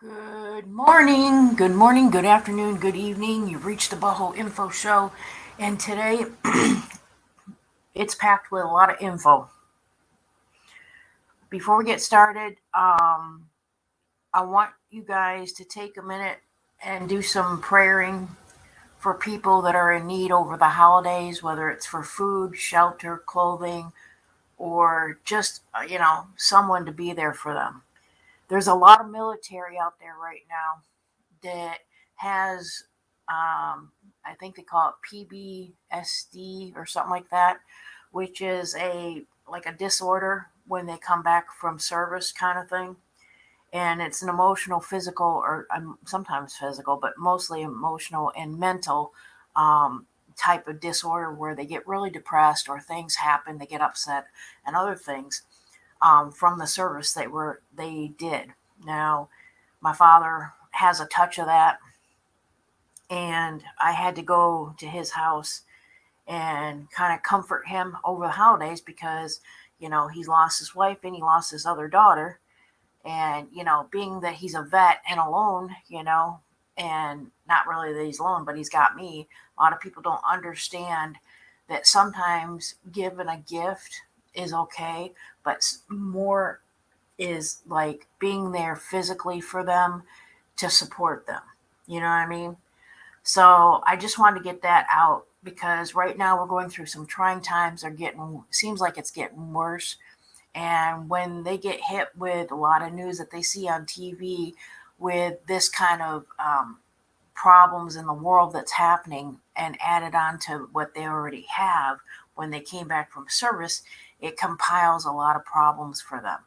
Good morning, good afternoon, good evening. You've reached the Butthole Info Show, and today it's packed with a lot of info. Before we get started, I want you guys to take a minute and do some praying for people that are in need over the holidays, whether it's for food, shelter, clothing, or just, someone to be there for them. There's a lot of military out there right now that has, I think they call it PBSD or something like that, which is a disorder when they come back from service kind of thing. And it's an emotional, physical, or sometimes physical, but mostly emotional and mental type of disorder where they get really depressed or things happen, they get upset, and other things from the service they did. Now, my father has a touch of that, and I had to go to his house and kind of comfort him over the holidays because he's lost his wife and he lost his other daughter, and being that he's a vet and alone, and not really that he's alone, but he's got me. A lot of people don't understand that sometimes giving a gift is okay, but more is like being there physically for them to support them. You know what I mean? So I just wanted to get that out because right now we're going through some trying times. They're getting, seems like it's getting worse. And when they get hit with a lot of news that they see on TV with this kind of problems in the world that's happening and added on to what they already have when they came back from service, it compiles a lot of problems for them.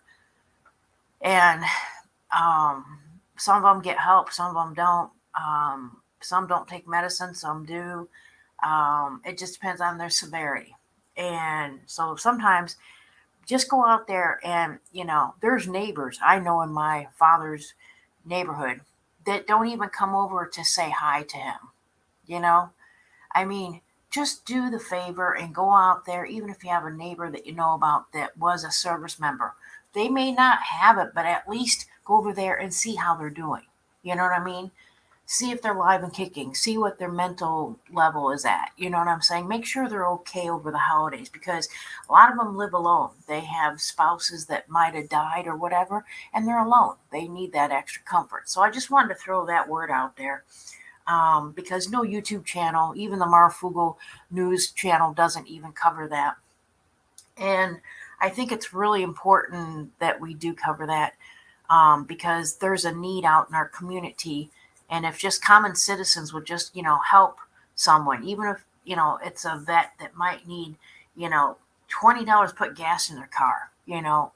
And um, some of them get help, some of them don't. Some don't take medicine, some do. It just depends on their severity. And so sometimes just go out there and, there's neighbors I know in my father's neighborhood that don't even come over to say hi to him. You know, I mean, just do the favor and go out there, even if you have a neighbor that you know about that was a service member. They may not have it, but at least go over there and see how they're doing. You know what I mean? See if they're live and kicking, see what their mental level is at. You know what I'm saying? Make sure they're okay over the holidays because a lot of them live alone. They have spouses that might have died or whatever, and they're alone. They need that extra comfort. So I just wanted to throw that word out there because no YouTube channel, even the Marfugo news channel, doesn't even cover that. And I think it's really important that we do cover that because there's a need out in our community. And if just common citizens would just, help someone, even if, it's a vet that might need, $20 put gas in their car,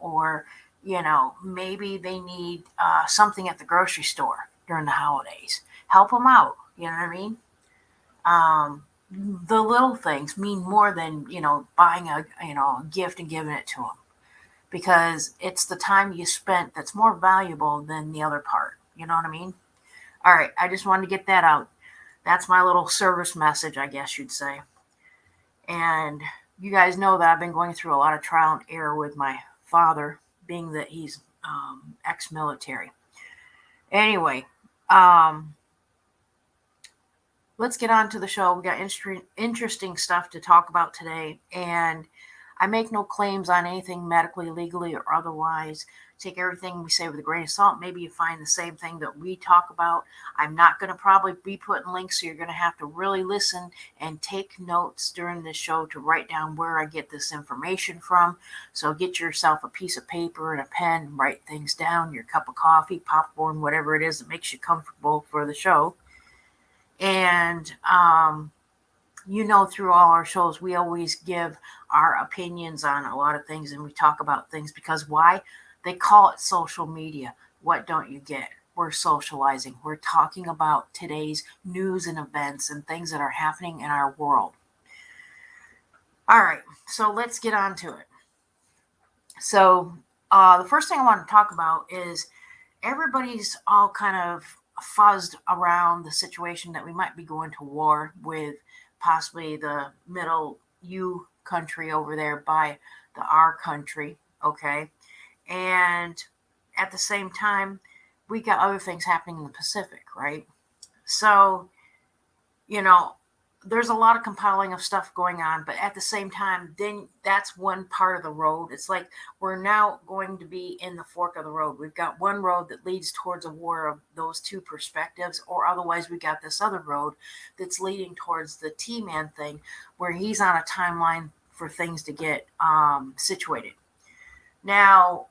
or, maybe they need something at the grocery store during the holidays. Help them out. You know what I mean? The little things mean more than, buying a gift and giving it to them because it's the time you spent that's more valuable than the other part. You know what I mean? All right, I just wanted to get that out. That's my little service message, I guess you'd say. And you guys know that I've been going through a lot of trial and error with my father, being that he's ex military. Anyway, um, let's get on to the show. We got interesting stuff to talk about today. And I make no claims on anything medically, legally, or otherwise. Take everything we say with a grain of salt. Maybe you find the same thing that we talk about. I'm not going to probably be putting links, so you're going to have to really listen and take notes during the show to write down where I get this information from. So get yourself a piece of paper and a pen, write things down, your cup of coffee, popcorn, whatever it is that makes you comfortable for the show. And through all our shows, we always give our opinions on a lot of things and we talk about things because why? They call it social media. What don't you get? We're socializing. We're talking about today's news and events and things that are happening in our world. All right, so let's get on to it. So, the first thing I want to talk about is everybody's all kind of fuzzed around the situation that we might be going to war with possibly the middle U country over there by the R country, okay? And at the same time, we got other things happening in the Pacific, right? So, you know, there's a lot of compiling of stuff going on, but at the same time, then that's one part of the road. It's like we're now going to be in the fork of the road. We've got one road that leads towards a war of those two perspectives, or otherwise we got this other road that's leading towards the T-Man thing, where he's on a timeline for things to get situated. Now,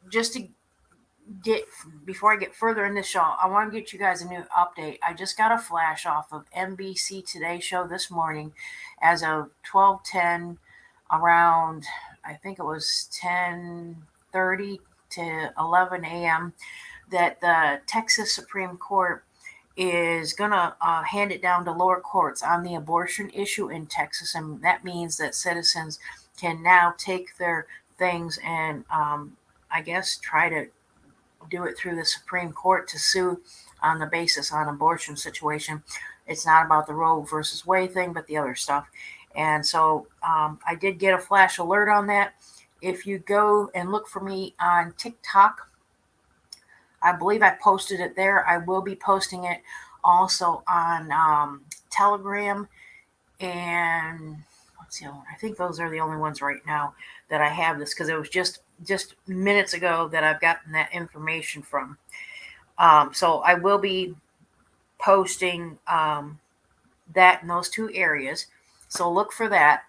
just to get before I get further in this show, I want to get you guys a new update. I just got a flash off of NBC Today show this morning as of 12:10, around I think it was 10:30 to 11 a.m. that the Texas Supreme Court is going to hand it down to lower courts on the abortion issue in Texas, and that means that citizens can now take their things and I guess try to do it through the Supreme Court to sue on the basis on abortion situation. It's not about the Roe versus Wade thing, but the other stuff. And so I did get a flash alert on that. If you go and look for me on TikTok, I believe I posted it there. I will be posting it also on Telegram, and what's the other one? I think those are the only ones right now that I have this, because it was just minutes ago that I've gotten that information from. So I will be posting that in those two areas. So look for that.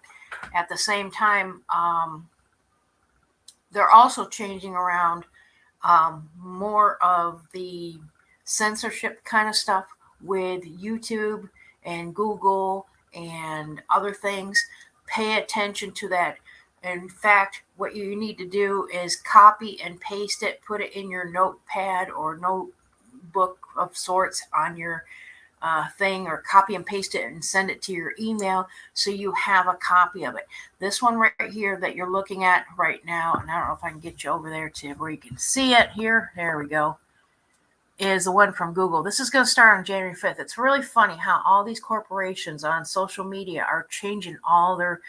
At the same time, they're also changing around more of the censorship kind of stuff with YouTube and Google and other things. Pay attention to that. In fact, what you need to do is copy and paste it, put it in your notepad or notebook of sorts on your thing, or copy and paste it and send it to your email so you have a copy of it. This one right here that you're looking at right now, and I don't know if I can get you over there to where you can see it here. There we go. Is the one from Google. This is going to start on January 5th. It's really funny how all these corporations on social media are changing all their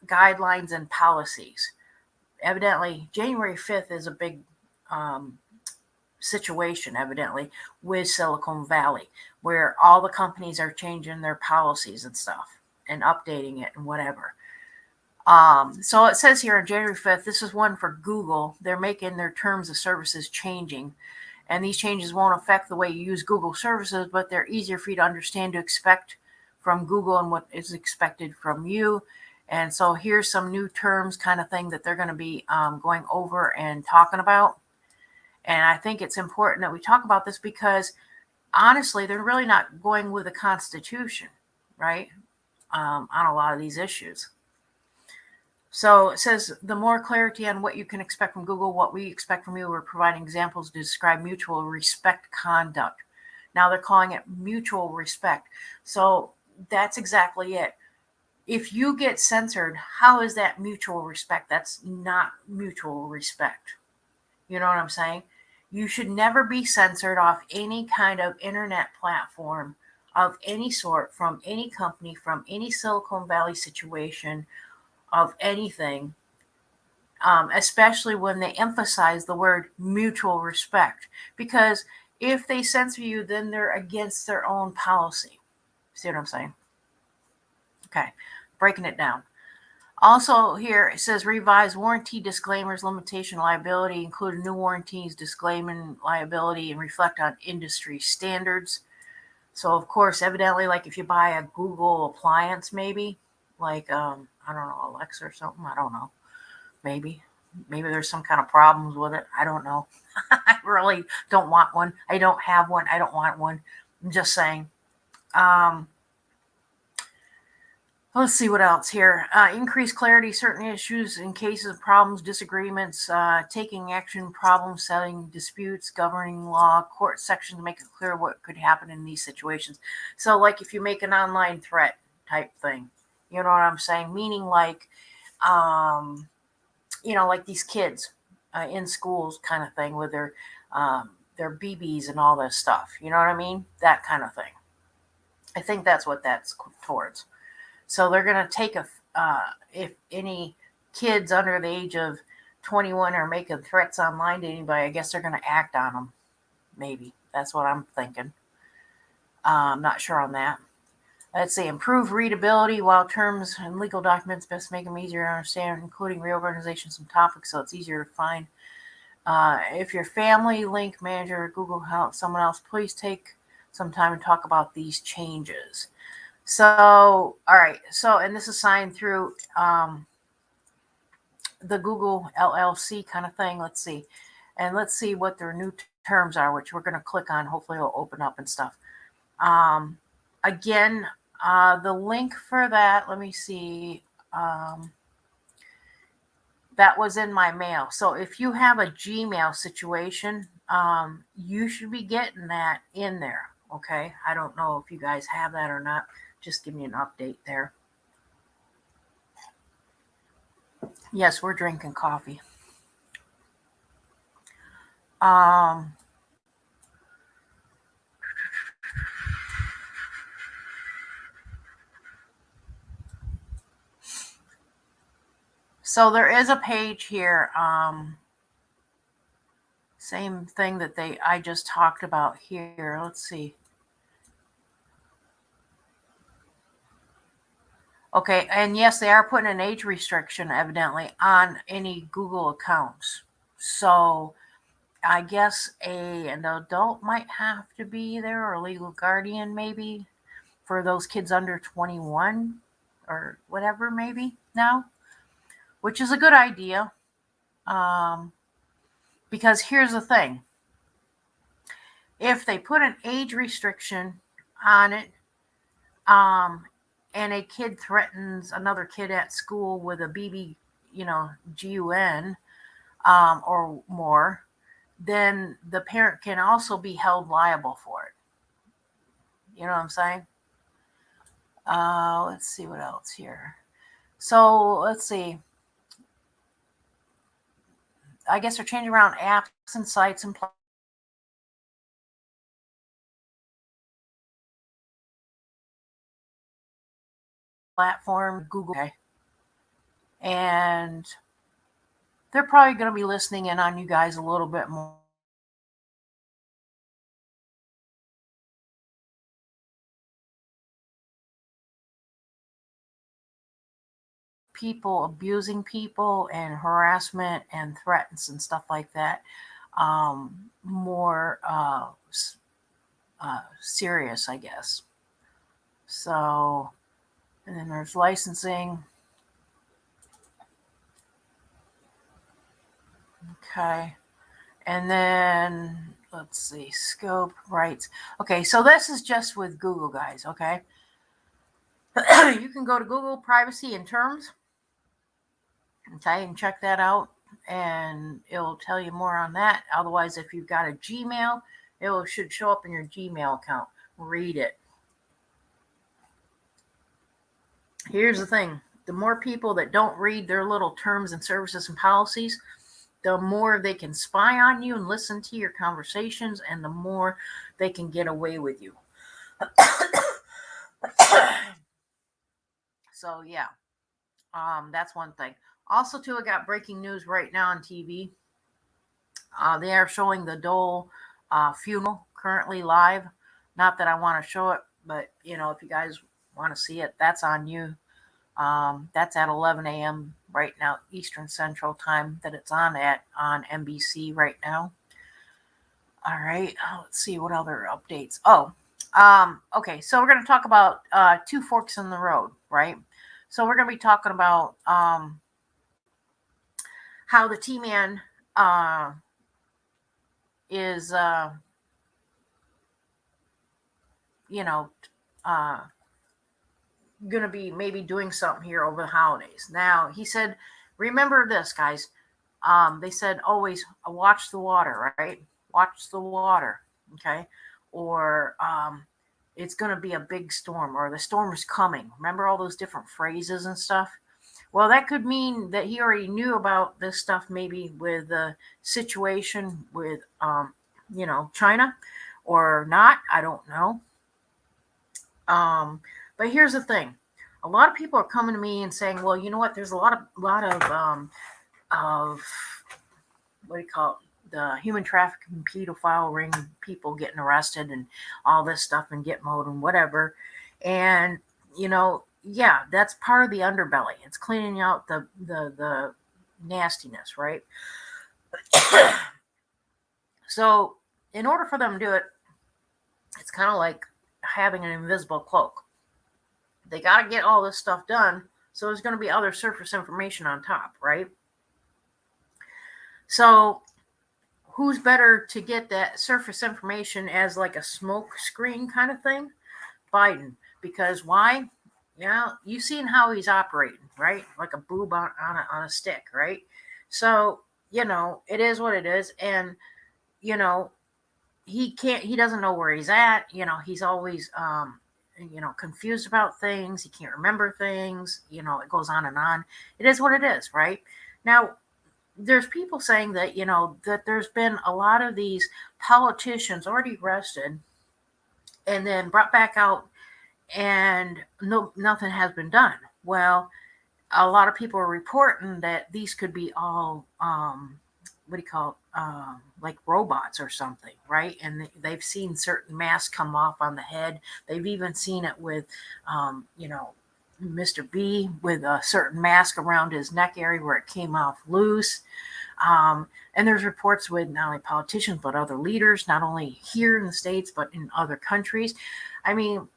guidelines and policies. Evidently, January 5th is a big situation, evidently, with Silicon Valley, where all the companies are changing their policies and stuff and updating it and whatever. So it says here on January 5th, this is one for Google. They're making their terms of services changing. And these changes won't affect the way you use Google services, but they're easier for you to understand, to expect from Google and what is expected from you. And so here's some new terms kind of thing that they're going to be going over and talking about. And I think it's important that we talk about this because, honestly, they're really not going with the Constitution, right, on a lot of these issues. So it says the more clarity on what you can expect from Google, what we expect from you. We're providing examples to describe mutual respect conduct. Now they're calling it mutual respect. So that's exactly it. If you get censored, how is that mutual respect? That's not mutual respect. You know what I'm saying? You should never be censored off any kind of internet platform of any sort, from any company, from any Silicon Valley situation, of anything, especially when they emphasize the word mutual respect. Because if they censor you, then they're against their own policy. See what I'm saying? Okay, breaking it down. Also here it says revise warranty disclaimers, limitation liability, include new warranties, disclaiming liability, and reflect on industry standards. So of course, evidently, like if you buy a Google appliance, maybe like I don't know, Alexa or something. I don't know. Maybe there's some kind of problems with it. I don't know. I really don't want one. I don't have one. I don't want one. I'm just saying. Let's see what else here. Increase clarity, certain issues in cases of problems, disagreements, taking action, problem setting, disputes, governing law, court sections to make it clear what could happen in these situations. So like if you make an online threat type thing, you know what I'm saying? Meaning like, like these kids in schools kind of thing with their BBs and all this stuff. You know what I mean? That kind of thing. I think that's what that's towards. So they're going to take if any kids under the age of 21 are making threats online to anybody, I guess they're going to act on them. Maybe. That's what I'm thinking. I'm not sure on that. Let's see, improve readability while terms and legal documents best make them easier to understand, including reorganization some topics so it's easier to find. If your family, link manager, Google help someone else, please take some time to talk about these changes. So, all right. So, and this is signed through the Google LLC kind of thing. Let's see. And let's see what their new terms are, which we're going to click on. Hopefully it'll open up and stuff. Again, the link for that, let me see. That was in my mail. So if you have a Gmail situation, you should be getting that in there. Okay. I don't know if you guys have that or not. Just give me an update there. Yes, we're drinking coffee. So there is a page here. Same thing that I just talked about here. Let's see. Okay, and yes, they are putting an age restriction evidently on any Google accounts. So I guess an adult might have to be there, or a legal guardian maybe, for those kids under 21 or whatever maybe now, which is a good idea. Because here's the thing. If they put an age restriction on it, and a kid threatens another kid at school with a BB, GUN, or more, then the parent can also be held liable for it. You know what I'm saying? Let's see what else here. So let's see. I guess they're changing around apps and sites and platform, Google. Okay. And they're probably going to be listening in on you guys a little bit more. People abusing people and harassment and threats and stuff like that, more serious, I guess. So, and then there's licensing. Okay. And then let's see, scope, rights. Okay, so this is just with Google, guys. Okay. You can go to Google privacy and terms. Okay, and check that out, and it'll tell you more on that. Otherwise, if you've got a Gmail, it should show up in your Gmail account. Read it. Here's the thing. The more people that don't read their little terms and services and policies, the more they can spy on you and listen to your conversations, and the more they can get away with you. So, yeah. That's one thing. Also, too, I got breaking news right now on TV. They are showing the Dole funeral currently live. Not that I want to show it, but if you guys want to see it, that's on you. That's at 11 a.m. right now, Eastern Central Time, that it's on NBC right now. All right, let's see what other updates. Okay, so we're going to talk about two forks in the road, right? So we're going to be talking about how the T-Man is, going to be maybe doing something here over the holidays. Now, he said, remember this, guys. They said always watch the water, right? Watch the water, okay? Or it's going to be a big storm, or the storm is coming. Remember all those different phrases and stuff? Well, that could mean that he already knew about this stuff, maybe with the situation with, China, or not. I don't know. But here's the thing. A lot of people are coming to me and saying, well, you know what? There's a lot of of, what do you call it, the human trafficking, pedophile ring, people getting arrested and all this stuff in Gitmo and whatever. And, yeah, that's part of the underbelly. It's cleaning out the nastiness, right? So in order for them to do it, it's kind of like having an invisible cloak. They got to get all this stuff done, so there's going to be other surface information on top, right? So who's better to get that surface information as like a smoke screen kind of thing? Biden. Because why? Yeah, you've seen how he's operating, right? Like a boob on a stick, right? So, it is what it is. And, he doesn't know where he's at. He's always, confused about things. He can't remember things. It goes on and on. It is what it is, right? Now, there's people saying that, that there's been a lot of these politicians already arrested and then brought back out, and nothing has been done. Well, a lot of people are reporting that these could be all, what do you call it, like robots or something, right? And they've seen certain masks come off on the head. They've even seen it with, Mr. B with a certain mask around his neck area where it came off loose. And there's reports with not only politicians, but other leaders, not only here in the States, but in other countries. I mean,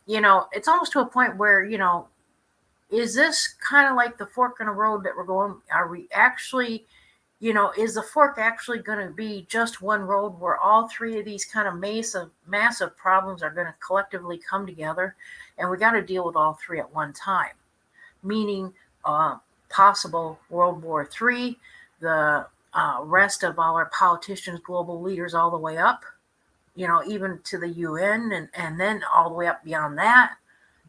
it's almost to a point where, is this kind of like the fork in the road that we're going? Are we actually, is the fork actually going to be just one road where all three of these kind of massive problems are going to collectively come together? And we got to deal with all three at one time, meaning possible World War III, the rest of all our politicians, global leaders, all the way up, even to the UN, and then all the way up beyond that,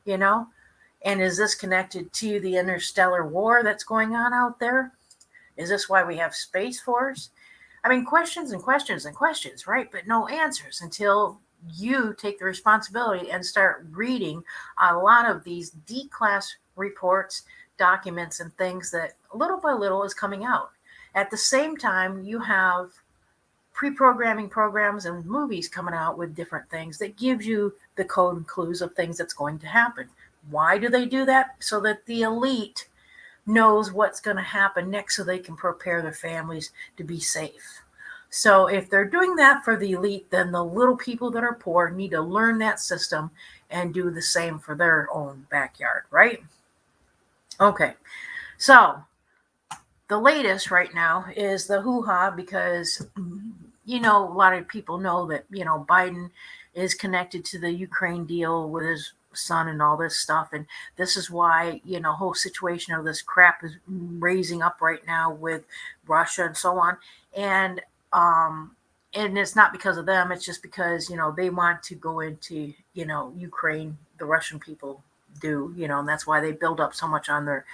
And is this connected to the Interstellar War that's going on out there? Is this why we have Space Force? I mean, questions and questions and questions, right? But no answers until you take the responsibility and start reading a lot of these D-class reports, documents, and things that little by little is coming out. At the same time, you have pre-programming programs and movies coming out with different things that gives you the code and clues of things that's going to happen. Why do they do that? So that the elite knows what's going to happen next so they can prepare their families to be safe. So if they're doing that for the elite, then the little people that are poor need to learn that system and do the same for their own backyard, right? Okay, so the latest right now is the hoo-ha because, a lot of people know that, Biden is connected to the Ukraine deal with his son and all this stuff. And this is why, whole situation of this crap is raising up right now with Russia and so on. And it's not because of them. It's just because, they want to go into, Ukraine, the Russian people do, and that's why they build up so much on their,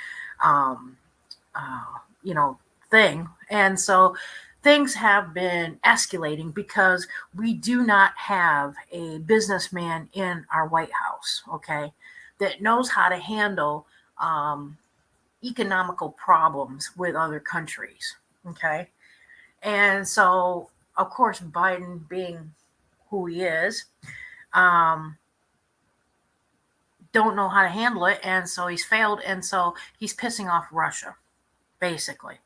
thing. And so things have been escalating because we do not have a businessman in our White House, okay, that knows how to handle economical problems with other countries, okay? And so, of course, Biden being who he is, don't know how to handle it, and so he's failed, and so he's pissing off Russia, basically,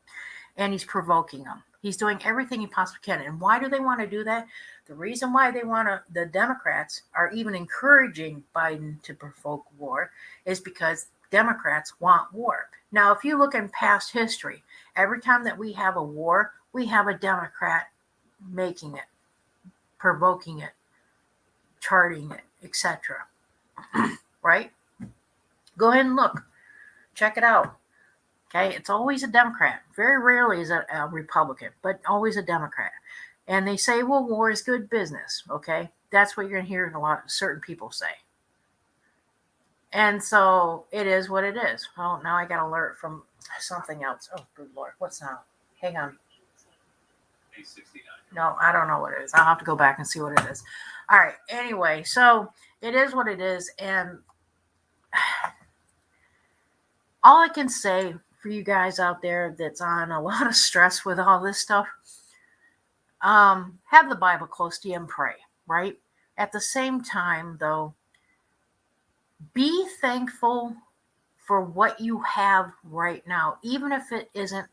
and he's provoking them. He's doing everything he possibly can. And why do they want to do that? The reason why the Democrats are even encouraging Biden to provoke war is because Democrats want war. Now, if you look in past history, every time that we have a war, we have a Democrat making it, provoking it, charting it, etc. Right? Go ahead and look. Check it out. Okay, it's always a Democrat. Very rarely is it a Republican, but always a Democrat. And they say, well, war is good business. Okay, that's what you're going to hear a lot of certain people say. And so it is what it is. Oh, now I got an alert from something else. Oh, good Lord. What's now? Hang on. No, I don't know what it is. I'll have to go back and see what it is. All right. Anyway, so it is what it is. And all I can say for you guys out there that's on a lot of stress with all this stuff, have the Bible close to you and pray, right? At the same time, though, be thankful for what you have right now, even if it isn't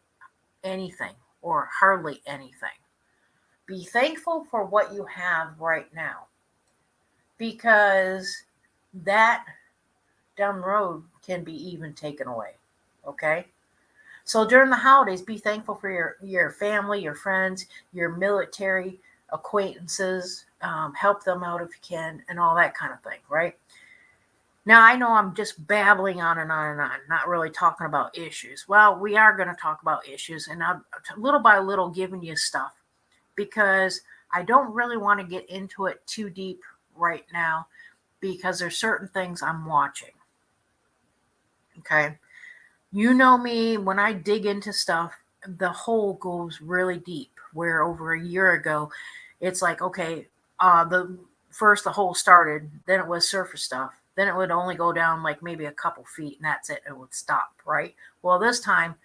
anything or hardly anything. Be thankful for what you have right now, because that down the road can be even taken away. Okay? So during the holidays, be thankful for your family, your friends, your military acquaintances. Help them out if you can, and all that kind of thing, right? Now, I know I'm just babbling on and on and on, not really talking about issues. Well, we are going to talk about issues, and I'm little by little giving you stuff, because I don't really want to get into it too deep right now, because there's certain things I'm watching. Okay. You know me, when I dig into stuff, the hole goes really deep, where over a year ago, it's like, okay, the hole started, then it was surface stuff. Then it would only go down like maybe a couple feet, and that's it. It would stop, right? Well, this time,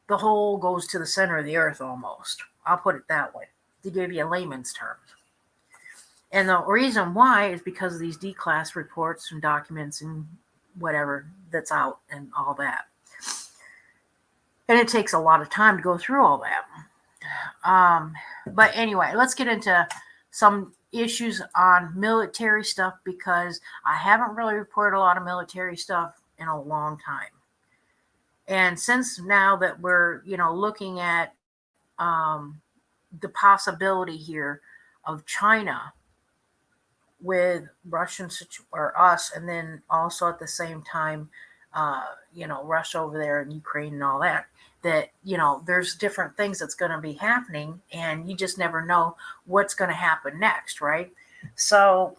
the hole goes to the center of the earth almost. I'll put it that way, to give you a layman's term. And the reason why is because of these D-class reports and documents and whatever that's out and all that. And it takes a lot of time to go through all that. But anyway, let's get into some issues on military stuff, because I haven't really reported a lot of military stuff in a long time. And since now that we're, looking at the possibility here of China with Russian or us, and then also at the same time, Russia over there and Ukraine and all that, there's different things that's going to be happening, and you just never know what's going to happen next, right? So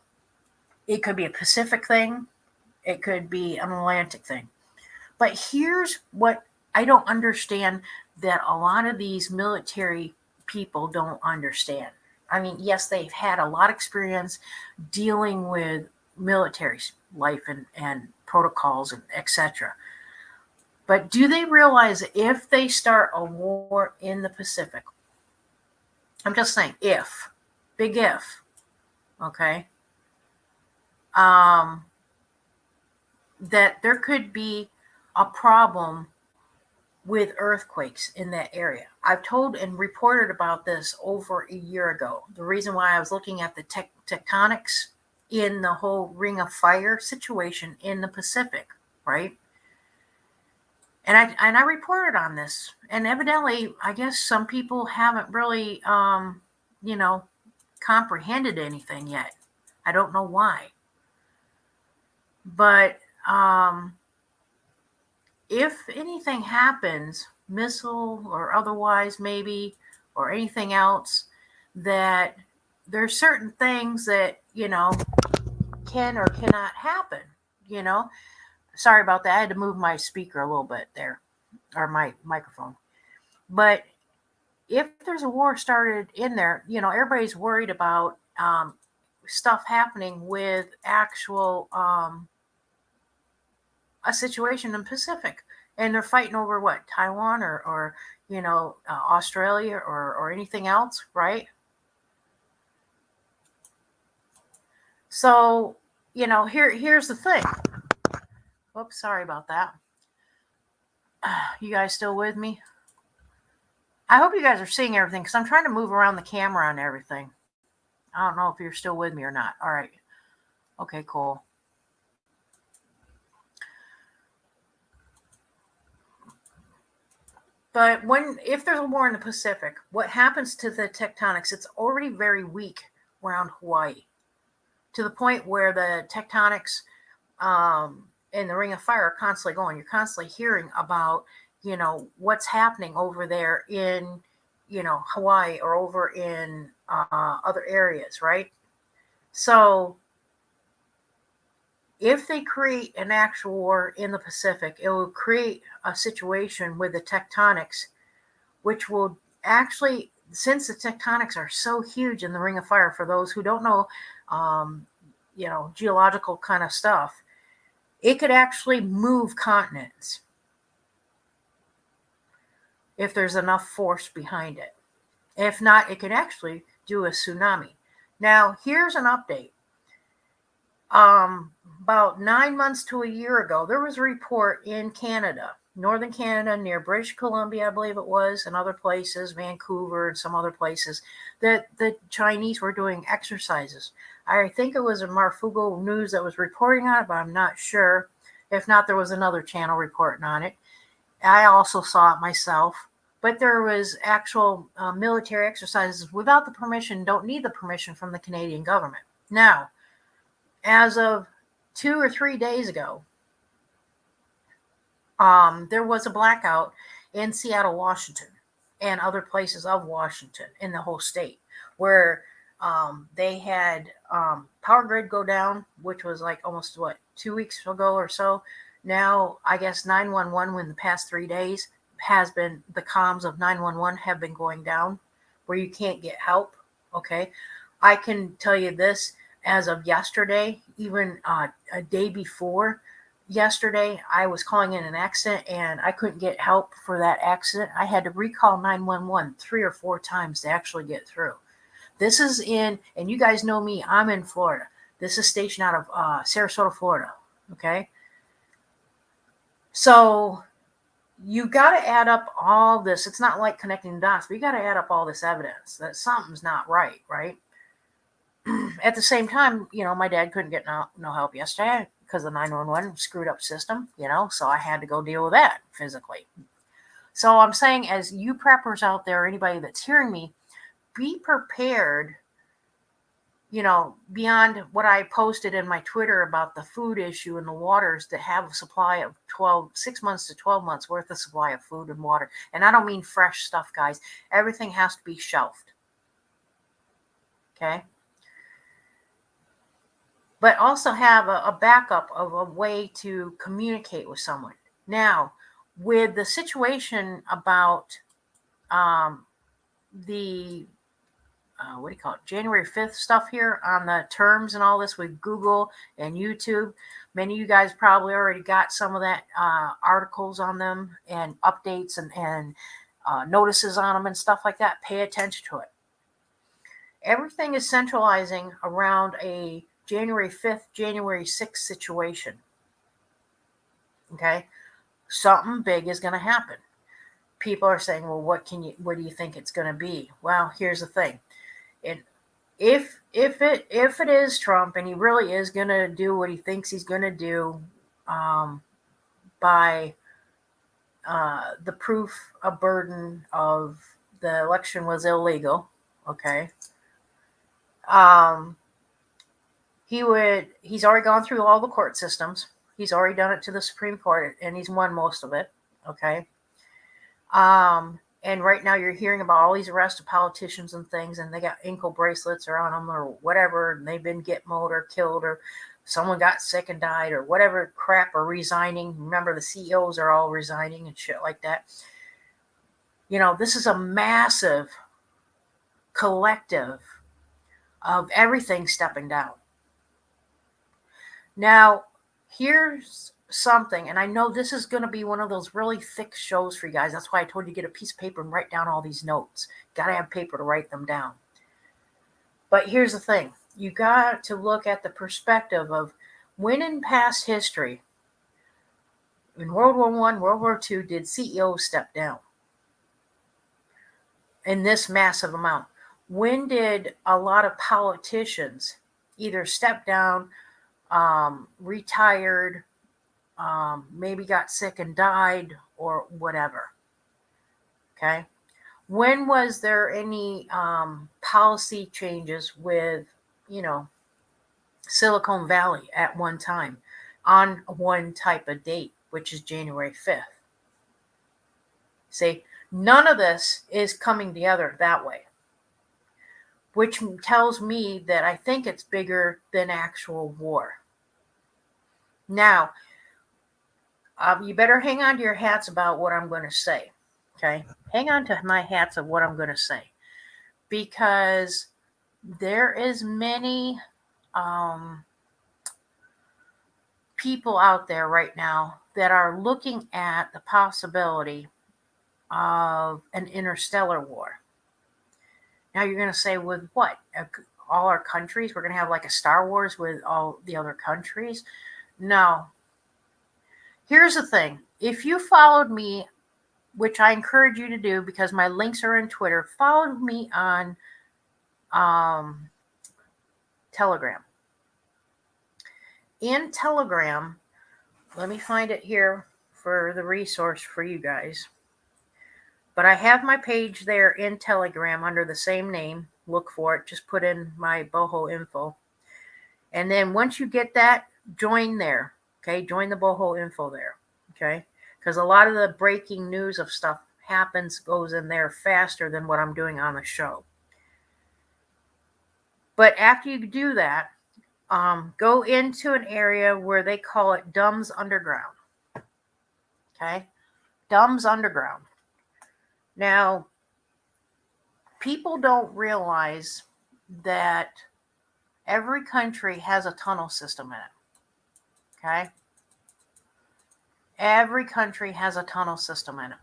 it could be a Pacific thing. It could be an Atlantic thing. But here's what I don't understand, that a lot of these military people don't understand. I mean, yes, they've had a lot of experience dealing with military life and protocols and etc. But do they realize if they start a war in the Pacific, I'm just saying if, big if, okay, that there could be a problem with earthquakes in that area. I've told and reported about this over a year ago. The reason why I was looking at the tectonics in the whole Ring of Fire situation in the Pacific, right? And I reported on this, and evidently, I guess some people haven't really, comprehended anything yet. I don't know why. But if anything happens, missile or otherwise maybe, or anything else, that there's certain things that, can or cannot happen, Sorry about that. I had to move my speaker a little bit there, or my microphone. But if there's a war started in there, everybody's worried about stuff happening with actual a situation in Pacific, and they're fighting over what, Taiwan or Australia or anything else, right? So here's the thing. Whoops, sorry about that. You guys still with me? I hope you guys are seeing everything, because I'm trying to move around the camera and everything. I don't know if you're still with me or not. All right. Okay, cool. But if there's a war in the Pacific, what happens to the tectonics? It's already very weak around Hawaii, to the point where the tectonics in the Ring of Fire are constantly going. You're constantly hearing about, what's happening over there in, Hawaii or over in other areas, right? So if they create an actual war in the Pacific, it will create a situation with the tectonics, which will actually, since the tectonics are so huge in the Ring of Fire, for those who don't know, geological kind of stuff, it could actually move continents. if there's enough force behind it. If not, it can actually do a tsunami. Now, here's an update. About 9 months to a year ago, there was a report in Canada, northern Canada, near British Columbia, I believe it was, and other places, Vancouver and some other places, that the Chinese were doing exercises. I think it was a Marfugo News that was reporting on it, but I'm not sure. If not, there was another channel reporting on it. I also saw it myself. But there was actual military exercises without the permission, don't need the permission from the Canadian government. Now, as of 2 or 3 days ago, there was a blackout in Seattle, Washington, and other places of Washington in the whole state, where they had power grid go down, which was like almost 2 weeks ago or so. Now, I guess 911, in the past 3 days, has been, the comms of 911 have been going down, where you can't get help. Okay, I can tell you this, as of yesterday, even a day before yesterday, I was calling in an accident and I couldn't get help for that accident. I had to recall 911 3 or 4 times to actually get through. This is in, and you guys know me, I'm in Florida. This is stationed out of Sarasota, Florida. Okay. So you got to add up all this. It's not like connecting dots, but you got to add up all this evidence that something's not right, right? At the same time, my dad couldn't get no help yesterday because the 911 screwed up system, so I had to go deal with that physically. So I'm saying, as you preppers out there, or anybody that's hearing me, be prepared, beyond what I posted in my Twitter about the food issue and the waters, that have a supply of 6 months to 12 months worth of supply of food and water. And I don't mean fresh stuff, guys. Everything has to be shelved. Okay? But also have a backup of a way to communicate with someone. Now, with the situation about the January 5th stuff here on the terms and all this with Google and YouTube, many of you guys probably already got some of that articles on them and updates and notices on them and stuff like that. Pay attention to it. Everything is centralizing around a January 5th, January 6th situation. Okay? Something big is going to happen. People are saying, well, what do you think it's going to be? Well, here's the thing. If it is Trump and he really is going to do what he thinks he's going to do, by the proof of burden of the election was illegal, okay, he's already gone through all the court systems. He's already done it to the Supreme Court, and he's won most of it, okay. And right now you're hearing about all these arrests of politicians and things, and they got ankle bracelets or on them or whatever, and they've been gitmoed or killed, or someone got sick and died, or whatever crap, or resigning. Remember, the CEOs are all resigning and shit like that. This is a massive collective of everything stepping down. Now, here's something, and I know this is going to be one of those really thick shows for you guys. That's why I told you to get a piece of paper and write down all these notes. Got to have paper to write them down. But here's the thing. You got to look at the perspective of when in past history, in World War I, World War II, did CEOs step down in this massive amount? When did a lot of politicians either step down, retired, maybe got sick and died, or whatever? Okay. When was there any policy changes with, Silicon Valley at one time on one type of date, which is January 5th? See, none of this is coming together that way, which tells me that I think it's bigger than actual war. Now, you better hang on to your hats about what I'm going to say. Okay? Hang on to my hats of what I'm going to say. Because there is many people out there right now that are looking at the possibility of an interstellar war. Now you're going to say, with what? All our countries? We're going to have like a Star Wars with all the other countries? No. Here's the thing. If you followed me, which I encourage you to do because my links are in Twitter, follow me on Telegram. In Telegram, let me find it here for the resource for you guys. But I have my page there in Telegram under the same name. Look for it. Just put in my boho info. And then once you get that, join there. Okay, join the boho info there. Okay, because a lot of the breaking news of stuff goes in there faster than what I'm doing on the show. But after you do that, go into an area where they call it Dumb's Underground. Okay, Dumb's Underground. Now, people don't realize that every country has a tunnel system in it. Okay, every country has a tunnel system in it,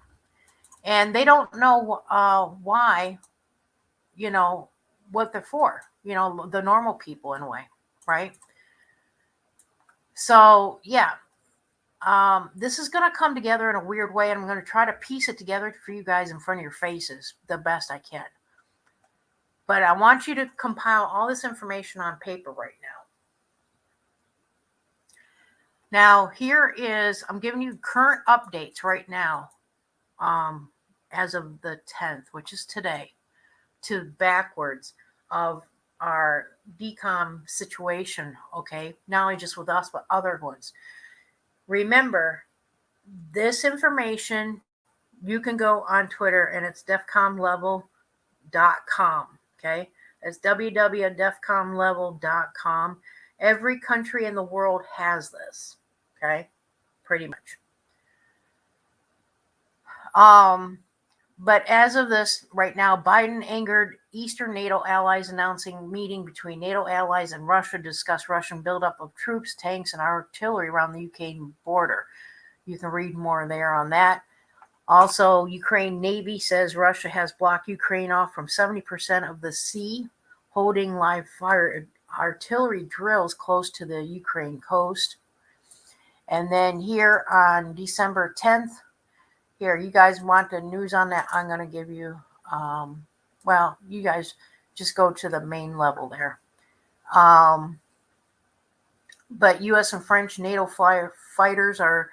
and they don't know why. What they're for. The normal people in a way, right? So yeah, this is going to come together in a weird way, and I'm going to try to piece it together for you guys in front of your faces the best I can. But I want you to compile all this information on paper right now. Now, I'm giving you current updates right now, as of the 10th, which is today, to backwards of our decom situation, okay? Not only just with us, but other ones. Remember, this information, you can go on Twitter, and it's defcomlevel.com, okay? That's www.defcomlevel.com. Every country in the world has this, okay? Pretty much. But as of this, right now, Biden angered Eastern NATO allies, announcing meeting between NATO allies and Russia to discuss Russian buildup of troops, tanks, and artillery around the UK border. You can read more there on that. Also, Ukraine Navy says Russia has blocked Ukraine off from 70% of the sea, holding live fire artillery drills close to the Ukraine coast. And then here on December 10th, here, you guys want the news on that? I'm going to give you, you guys just go to the main level there. But U.S. and French NATO fighters are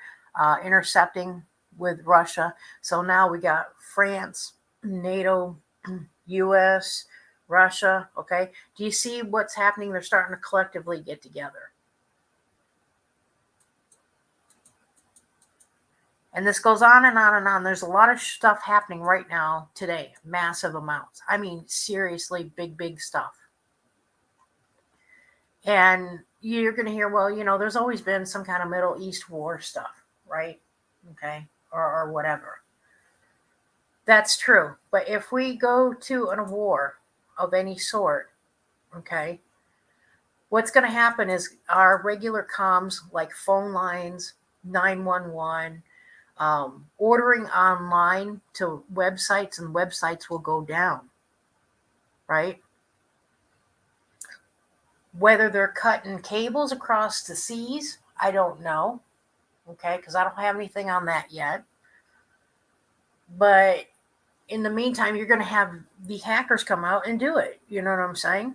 intercepting with Russia. So now we got France, NATO, U.S., Russia, okay? Do you see what's happening? They're starting to collectively get together. And this goes on and on and on. There's a lot of stuff happening right now today. Massive amounts. I mean, seriously, big stuff. And you're going to hear, there's always been some kind of Middle East war stuff, right? Okay. Or whatever. That's true. But if we go to a war of any sort, okay, what's going to happen is our regular comms, like phone lines, 911, ordering online to websites, and websites will go down, right? Whether they're cutting cables across the seas, I don't know, okay, because I don't have anything on that yet. But in the meantime, you're going to have the hackers come out and do it. You know what I'm saying?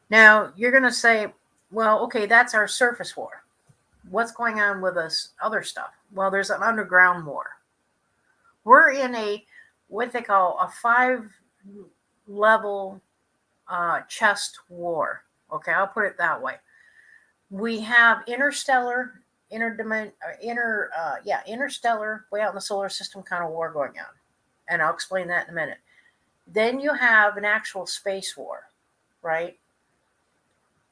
Now, you're going to say, well, okay, that's our surface war. What's going on with this other stuff? Well, there's an underground war. We're in what they call a 5-level chest war. Okay, I'll put it that way. We have interstellar, interstellar, way out in the solar system kind of war going on. And I'll explain that in a minute. Then you have an actual space war, right?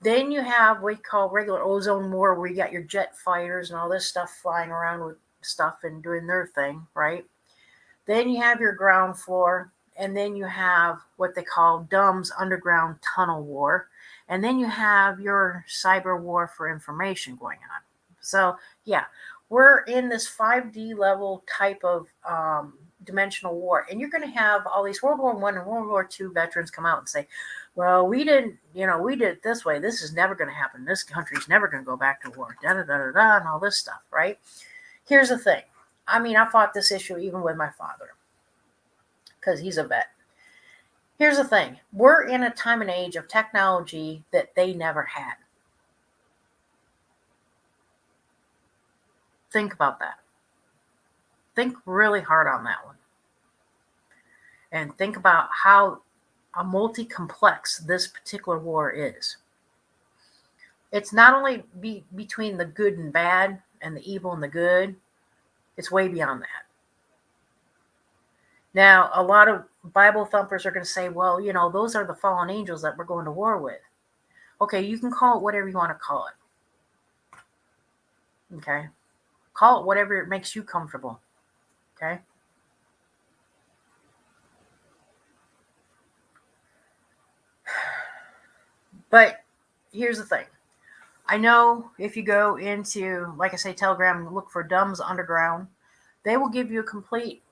Then you have what we call regular ozone war, where you got your jet fighters and all this stuff flying around with stuff and doing their thing, right? Then you have your ground floor, and then you have what they call Dumb's Underground Tunnel War, and then you have your cyber war for information going on. So, yeah, we're in this 5D level type of dimensional war, and you're going to have all these World War I and World War II veterans come out and say, well, we didn't, we did it this way. This is never going to happen. This country's never going to go back to war, da-da-da-da-da, and all this stuff, right? Here's the thing. I mean, I fought this issue even with my father because he's a vet. Here's the thing. We're in a time and age of technology that they never had. Think about that. Think really hard on that one. And think about how a multi-complex this particular war is. It's not only between the good and bad and the evil and the good. It's way beyond that. Now, a lot of Bible thumpers are going to say, well, those are the fallen angels that we're going to war with. Okay, you can call it whatever you want to call it. Okay? Call it whatever it makes you comfortable. Okay? But here's the thing. I know if you go into, like I say, Telegram and look for Dumb's Underground, they will give you a complete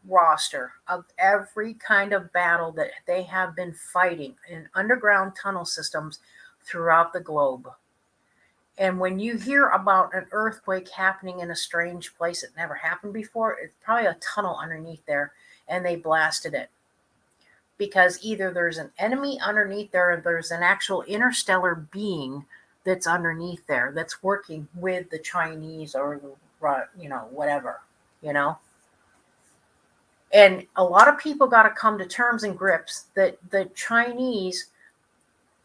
roster of every kind of battle that they have been fighting in underground tunnel systems throughout the globe. And when you hear about an earthquake happening in a strange place that never happened before, it's probably a tunnel underneath there, and they blasted it. Because either there's an enemy underneath there, or there's an actual interstellar being that's underneath there that's working with the Chinese or, whatever, And a lot of people got to come to terms and grips that the Chinese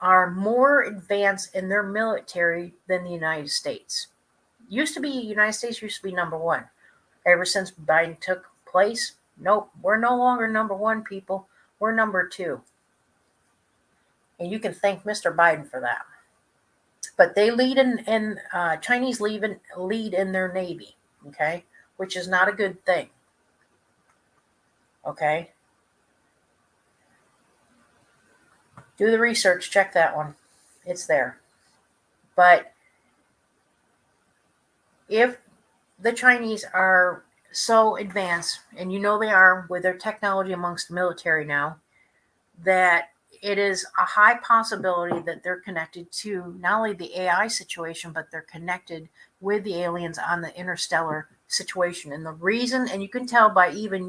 are more advanced in their military than the United States. United States used to be number one. Ever since Biden took place, nope, we're no longer number one, people. We're number two. And you can thank Mr. Biden for that. But they lead Chinese lead in their Navy, okay, which is not a good thing. Okay. Do the research, check that one. It's there. But if the Chinese are so advanced, and they are with their technology amongst the military now, that it is a high possibility that they're connected to not only the AI situation, but they're connected with the aliens on the interstellar situation. And the reason, and you can tell by even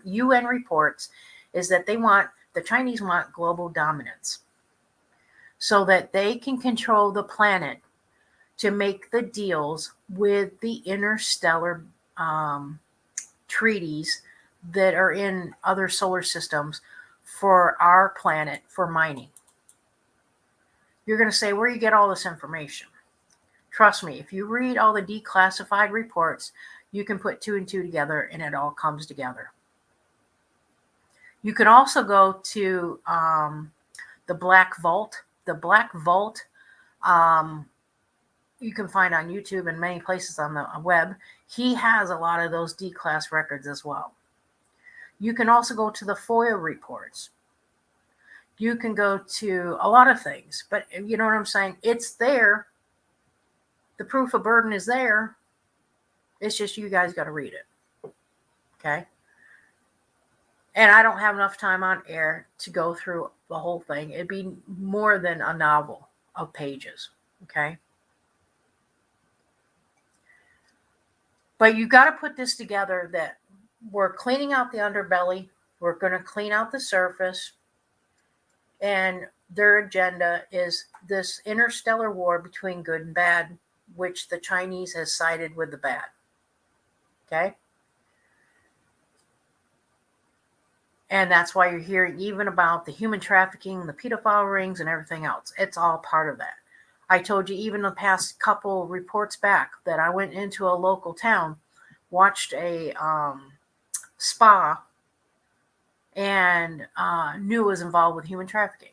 UN reports, is that the Chinese want global dominance so that they can control the planet to make the deals with the interstellar treaties that are in other solar systems for our planet for mining. You're going to say, where do you get all this information? Trust me, if you read all the declassified reports, you can put two and two together and it all comes together. You can also go to the Black Vault. The Black Vault, you can find on YouTube and many places on the web. He has a lot of those declass records as well. You can also go to the FOIA reports. You can go to a lot of things, but you know what I'm saying? It's there. The proof of burden is there. It's just you guys got to read it. Okay? And I don't have enough time on air to go through the whole thing. It'd be more than a novel of pages. Okay? But you got to put this together that we're cleaning out the underbelly. We're going to clean out the surface. And their agenda is this interstellar war between good and bad, which the Chinese has sided with the bad. Okay? And that's why you're hearing even about the human trafficking, the pedophile rings, and everything else. It's all part of that. I told you even the past couple reports back that I went into a local town, watched a spa, and knew it was involved with human trafficking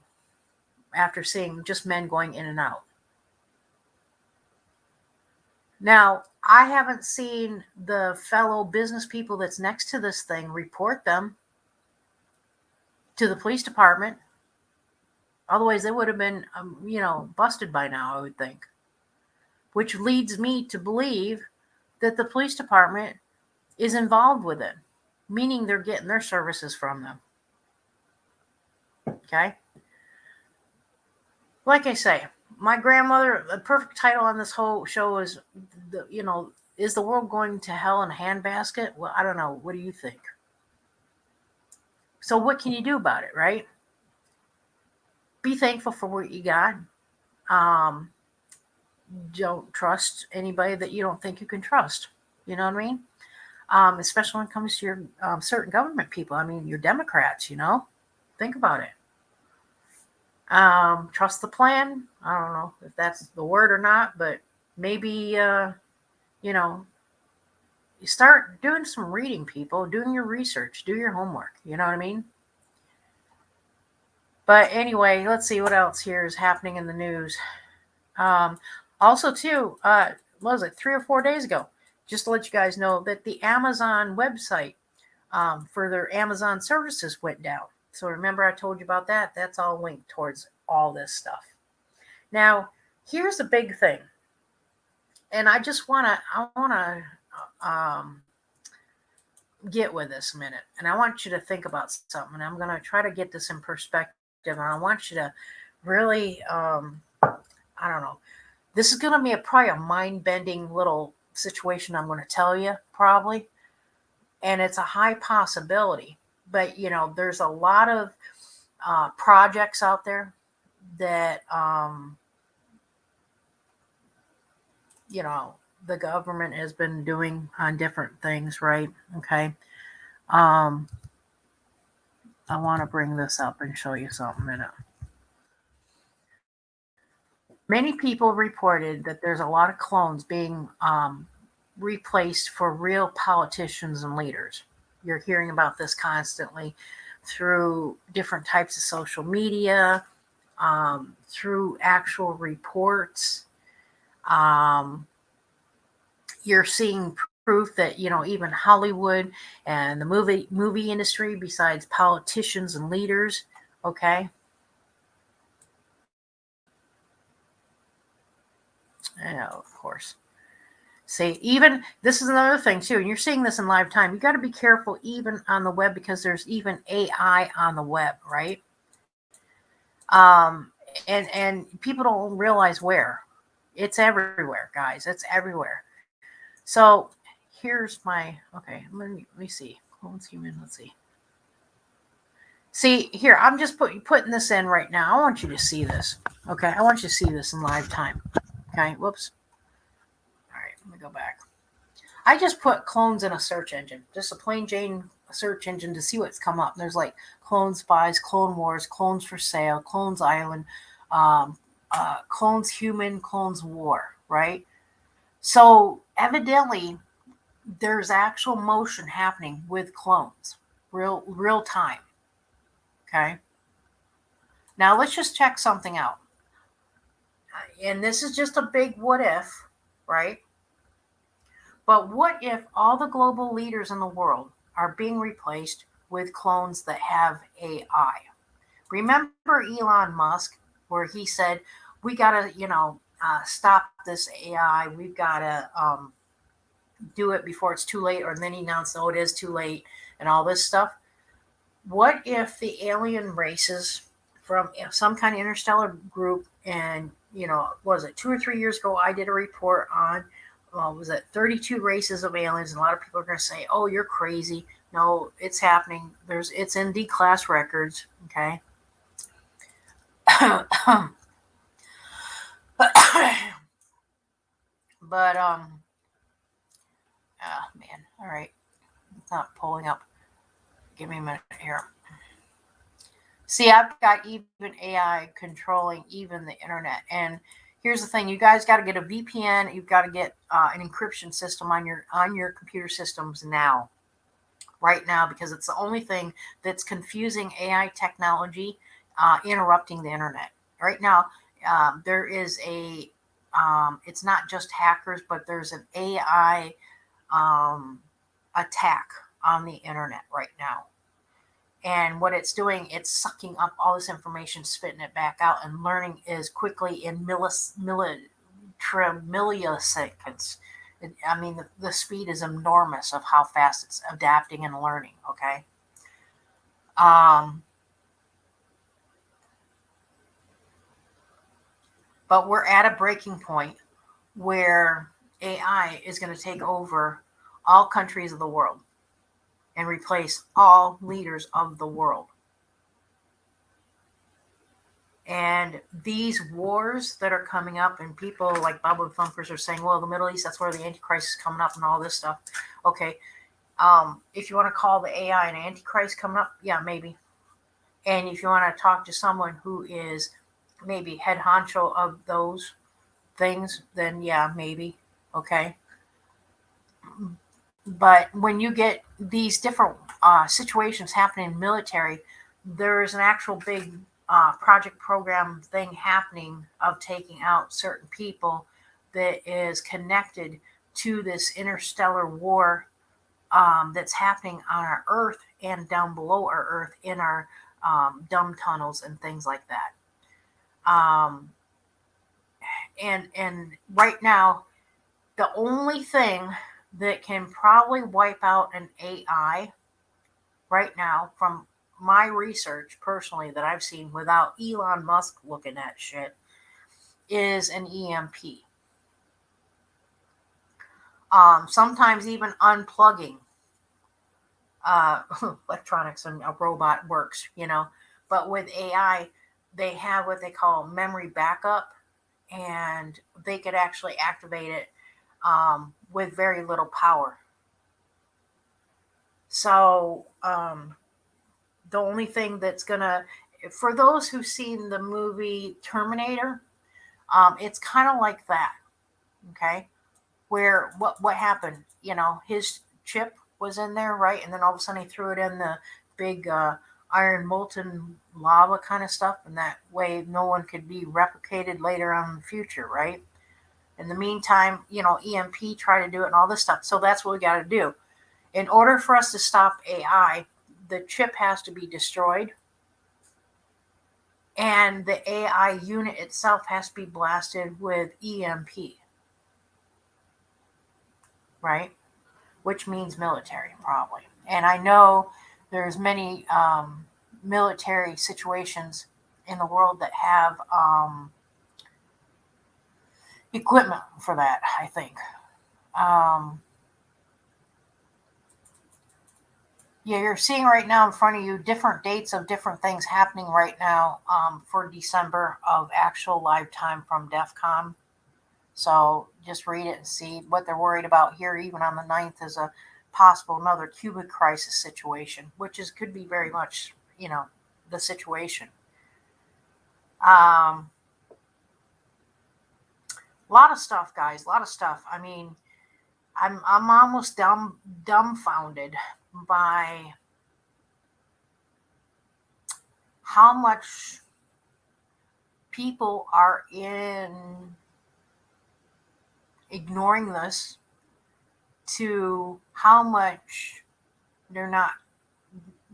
after seeing just men going in and out. Now, I haven't seen the fellow business people that's next to this thing report them to the police department. Otherwise, they would have been, busted by now, I would think. Which leads me to believe that the police department is involved with it, meaning they're getting their services from them. Okay? Like I say, my grandmother, the perfect title on this whole show is, is the world going to hell in a handbasket? Well, I don't know. What do you think? So what can you do about it, right? Be thankful for what you got. Don't trust anybody that you don't think you can trust. You know what I mean? Especially when it comes to your certain government people. I mean, your Democrats, think about it. Trust the plan. I don't know if that's the word or not, but maybe, you start doing some reading, people, doing your research, do your homework. You know what I mean? But anyway, let's see what else here is happening in the news. Also, too, what was it, 3 or 4 days ago? Just to let you guys know that the Amazon website for their Amazon services went down. So remember I told you about that? That's all linked towards all this stuff. Now, here's the big thing. And I want to get with this a minute. And I want you to think about something. I'm going to try to get this in perspective. And I want you to really, I don't know. This is going to be probably a mind-bending little situation I'm going to tell you, probably. And it's a high possibility. But, there's a lot of projects out there that, the government has been doing on different things, right? Okay. I want to bring this up and show you something in it. Many people reported that there's a lot of clones being replaced for real politicians and leaders. You're hearing about this constantly through different types of social media, through actual reports. You're seeing proof that, even Hollywood and the movie industry, besides politicians and leaders, okay? Yeah, of course. See, even this is another thing too, and you're seeing this in live time. You got to be careful even on the web, because there's even AI on the web, right? And people don't realize where. It's everywhere, guys. It's everywhere. So here's my, okay, let me see. Clones human, let's see. See, here, I'm just putting this in right now. I want you to see this. Okay, I want you to see this in live time. Okay, whoops. All right, let me go back. I just put clones in a search engine, just a plain Jane search engine, to see what's come up. There's like Clone Spies, Clone Wars, Clones for Sale, Clones Island, Clones Human, Clones War, right? So evidently, there's actual motion happening with clones, real time. Okay. Now let's just check something out. And this is just a big what if, right? But what if all the global leaders in the world are being replaced with clones that have AI? Remember Elon Musk, where he said, we got to, stop this AI. We've got to do it before it's too late. Or then he announced, oh, it is too late, and all this stuff. What if the alien races from some kind of interstellar group, and, was it 2 or 3 years ago, I did a report on, was it 32 races of aliens? And a lot of people are going to say, oh, you're crazy. No, it's happening. It's in D-class records. Okay. But man, all right, it's not pulling up. Give me a minute here. See, I've got even AI controlling even the internet. And here's the thing: you guys got to get a VPN. You've got to get an encryption system on your computer systems now, right now, because it's the only thing that's confusing AI technology, interrupting the internet. Right now, there is a. It's not just hackers, but there's an AI attack on the internet right now. And what it's doing, it's sucking up all this information, spitting it back out, and learning as quickly in milliseconds I mean, the speed is enormous of how fast it's adapting and learning. Okay. Um, but we're at a breaking point where AI is going to take over all countries of the world and replace all leaders of the world. And these wars that are coming up, and people like Bible thumpers are saying, well, the Middle East, that's where the Antichrist is coming up and all this stuff. Okay. If you want to call the AI an Antichrist coming up, yeah, maybe. And if you want to talk to someone who is maybe head honcho of those things, then yeah, maybe. Okay. But when you get these different situations happening in military, there's an actual big project program thing happening of taking out certain people that is connected to this interstellar war that's happening on our Earth and down below our Earth in our dumb tunnels and things like that. And right now, the only thing that can probably wipe out an AI right now, from my research personally that I've seen without Elon Musk looking at shit, is an EMP. Sometimes even unplugging electronics and a robot works, But with AI, they have what they call memory backup, and they could actually activate it with very little power. So the only thing that's gonna, for those who've seen the movie Terminator, it's kind of like that. Okay, where what happened? His chip was in there, right? And then all of a sudden he threw it in the big iron molten lava kind of stuff, and that way no one could be replicated later on in the future, right? In the meantime, EMP try to do it and all this stuff. So that's what we got to do. In order for us to stop AI, the chip has to be destroyed, and the AI unit itself has to be blasted with EMP, right? Which means military, probably. And I know there's many military situations in the world that have equipment for that, I think. Yeah, you're seeing right now in front of you different dates of different things happening right now for December of actual live time from DEF CON. So just read it and see what they're worried about here. Even on the 9th is a possible another Cuba crisis situation, which could be very much, the situation. A lot of stuff, guys. A lot of stuff. I mean, I'm almost dumbfounded by how much people are in ignoring this, to how much they're not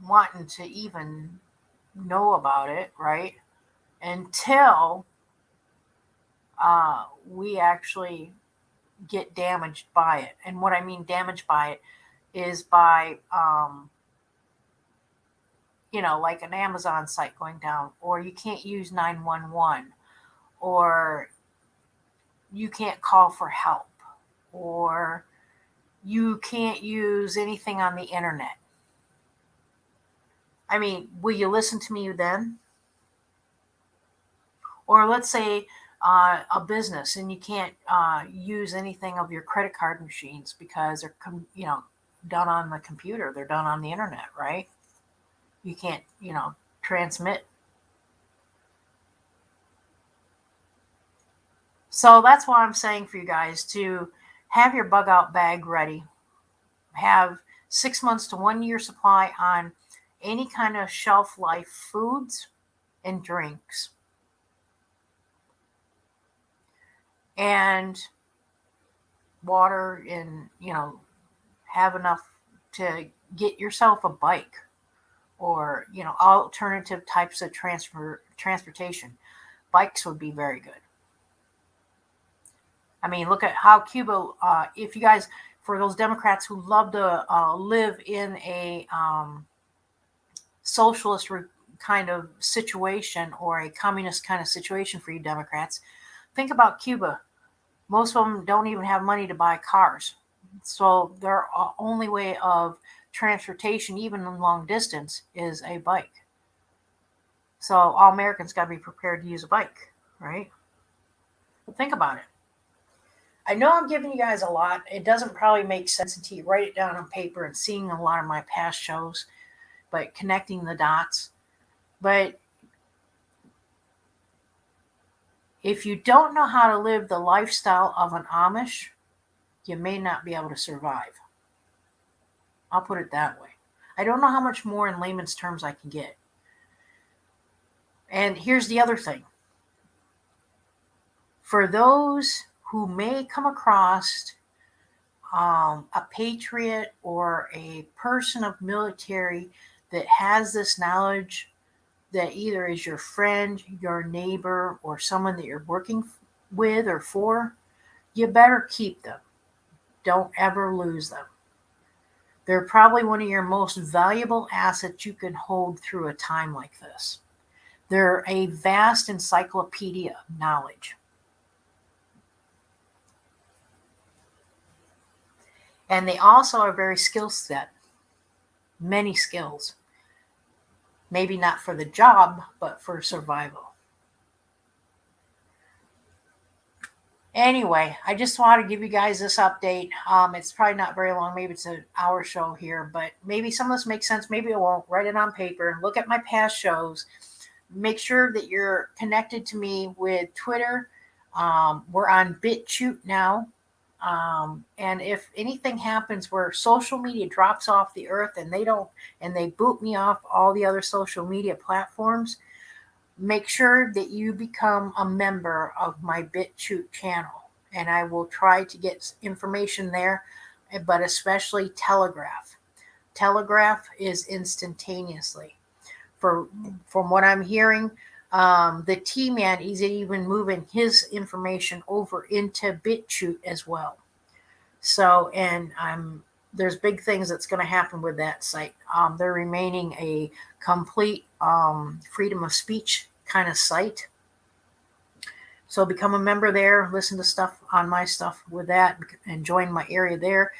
wanting to even know about it, right? Until we actually get damaged by it. And what I mean damaged by it is by, like an Amazon site going down, or you can't use 911, or you can't call for help, or you can't use anything on the internet. I mean, will you listen to me then? Or let's say a business, and you can't use anything of your credit card machines because they're done on the computer, they're done on the internet, right? You can't transmit. So that's why I'm saying for you guys to have your bug out bag ready, have 6 months to 1 year supply on any kind of shelf life foods and drinks, and water, and have enough to get yourself a bike, or alternative types of transportation. Bikes would be very good. I mean, look at how Cuba, if you guys, for those Democrats who love to live in a socialist kind of situation or a communist kind of situation for you Democrats, think about Cuba. Most of them don't even have money to buy cars. So their only way of transportation, even in long distance, is a bike. So all Americans got to be prepared to use a bike, right? Think about it. I know I'm giving you guys a lot. It doesn't probably make sense until you write it down on paper and seeing a lot of my past shows, but connecting the dots. But if you don't know how to live the lifestyle of an Amish, you may not be able to survive. I'll put it that way. I don't know how much more in layman's terms I can get. And here's the other thing. For those who may come across a patriot or a person of military that has this knowledge that either is your friend, your neighbor, or someone that you're working with or for, you better keep them. Don't ever lose them. They're probably one of your most valuable assets you can hold through a time like this. They're a vast encyclopedia of knowledge. And they also are very skill set. Many skills. Maybe not for the job, but for survival. Anyway, I just want to give you guys this update. It's probably not very long. Maybe it's an hour show here, but maybe some of this makes sense. Maybe it won't. Write it on paper. Look at my past shows. Make sure that you're connected to me with Twitter. We're on Bitchute now. And if anything happens where social media drops off the earth and they boot me off all the other social media platforms, make sure that you become a member of my Bitchute channel. And I will try to get information there, but especially Telegraph. Telegraph is instantaneously. From what I'm hearing, the T-Man is even moving his information over into Bitchute as well. So, and there's big things that's going to happen with that site. They're remaining a complete freedom of speech kind of site. So become a member there, listen to stuff on my stuff with that, and join my area there.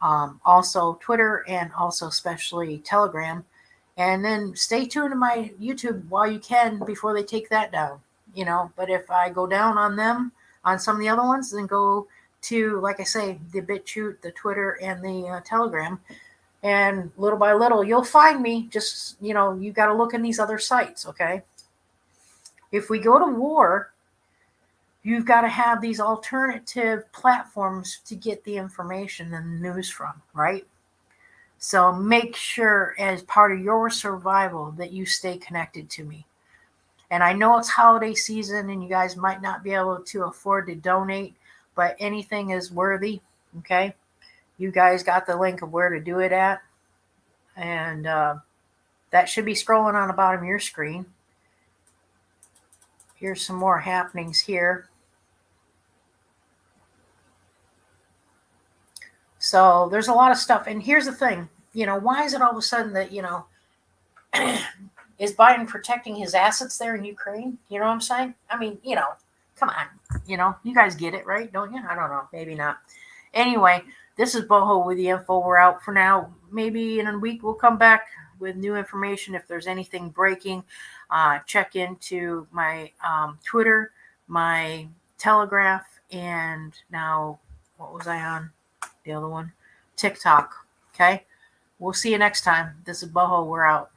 Also Twitter, and also especially Telegram. And then stay tuned to my YouTube while you can before they take that down. But if I go down on them, on some of the other ones, then go to, like I say, the Bitchute, the Twitter, and the Telegram. And little by little, you'll find me. Just, you got to look in these other sites, okay? If we go to war, you've got to have these alternative platforms to get the information and the news from, right? So make sure, as part of your survival, that you stay connected to me. And I know it's holiday season and you guys might not be able to afford to donate, but anything is worthy, okay? You guys got the link of where to do it at. And that should be scrolling on the bottom of your screen. Here's some more happenings here. So there's a lot of stuff. And here's the thing, why is it all of a sudden that, is Biden protecting his assets there in Ukraine? You know what I'm saying? I mean, come on, you guys get it, right? Don't you? I don't know. Maybe not. Anyway, this is Boho with the info. We're out for now. Maybe in a week we'll come back with new information. If there's anything breaking, check into my Twitter, my Telegraph, and now, what was I on? The other one, TikTok. Okay. We'll see you next time. This is Boho. We're out.